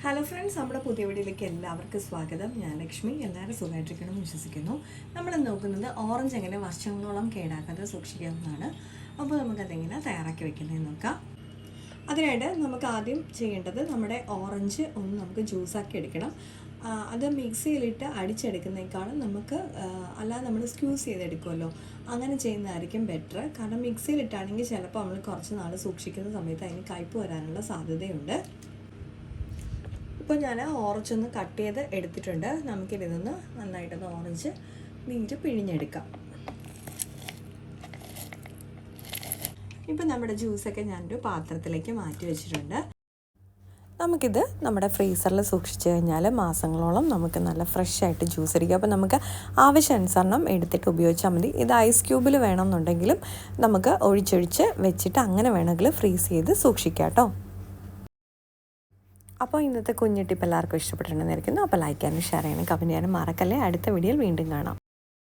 Hello friends, നമ്മുടെ പുതിയ വീഡിയോയിലേക്ക് എല്ലാവർക്കും സ്വാഗതം. ഞാൻ ലക്ഷ്മി. എല്ലാവരും സുഖമായിട്ടിരിക്കണമെന്ന് വിശ്വസിക്കുന്നു. നമ്മൾ നോക്കുന്നത് ഓറഞ്ച് എങ്ങനെ വർഷങ്ങളോളം കേടാക്കാതെ സൂക്ഷിക്കാവുന്നതാണ്. അപ്പോൾ നമുക്കതെങ്ങനെ തയ്യാറാക്കി വെക്കുന്നതെന്ന് നോക്കാം. അതിനായിട്ട് നമുക്ക് ആദ്യം ചെയ്യേണ്ടത് നമ്മുടെ ഓറഞ്ച് ഒന്ന് നമുക്ക് ജ്യൂസാക്കി എടുക്കണം. അത് മിക്സിയിലിട്ട് അടിച്ചെടുക്കുന്നതിനേക്കാളും നമുക്ക് അല്ലാതെ നമ്മൾ സ്ക്യൂസ് ചെയ്തെടുക്കുമല്ലോ, അങ്ങനെ ചെയ്യുന്നതായിരിക്കും ബെറ്റർ. കാരണം മിക്സിയിലിട്ടാണെങ്കിൽ ചിലപ്പോൾ നമ്മൾ കുറച്ച് നാൾ സൂക്ഷിക്കുന്ന സമയത്ത് അതിന് കയ്പ്പ് വരാനുള്ള സാധ്യതയുണ്ട്. ഇപ്പോൾ ഞാൻ ഓറഞ്ച് ഒന്ന് കട്ട് ചെയ്ത് എടുത്തിട്ടുണ്ട്. നമുക്കിതിൽ നിന്ന് നന്നായിട്ടൊന്ന് ഓറഞ്ച് നീര് പിഴിഞ്ഞെടുക്കാം. ഇപ്പം നമ്മുടെ ജ്യൂസൊക്കെ ഞാനൊരു പാത്രത്തിലേക്ക് മാറ്റി വെച്ചിട്ടുണ്ട്. നമുക്കിത് നമ്മുടെ ഫ്രീസറിൽ സൂക്ഷിച്ച് കഴിഞ്ഞാൽ മാസങ്ങളോളം നമുക്ക് നല്ല ഫ്രഷ് ആയിട്ട് ജ്യൂസ് ഇരിക്കും. അപ്പോൾ നമുക്ക് ആവശ്യാനുസരണം എടുത്തിട്ട് ഉപയോഗിച്ചാൽ മതി. ഇത് ഐസ് ക്യൂബിൽ വേണമെന്നുണ്ടെങ്കിലും നമുക്ക് ഒഴിച്ചൊഴിച്ച് വെച്ചിട്ട് അങ്ങനെ വേണമെങ്കിൽ ഫ്രീസ് ചെയ്ത് സൂക്ഷിക്കാം കേട്ടോ. അപ്പോൾ ഇന്നത്തെ കുഞ്ഞു ടിപ്പ് എല്ലാവർക്കും ഇഷ്ടപ്പെട്ടിട്ടുണ്ടെന്ന് വിചാരിക്കുന്നു. അപ്പോൾ ലൈക്ക് ചെയ്യാനും ഷെയർ ചെയ്യാനും കമൻറ്റ് ചെയ്യാനും മറക്കല്ലേ. അടുത്ത വീഡിയോയിൽ വീണ്ടും കാണാം.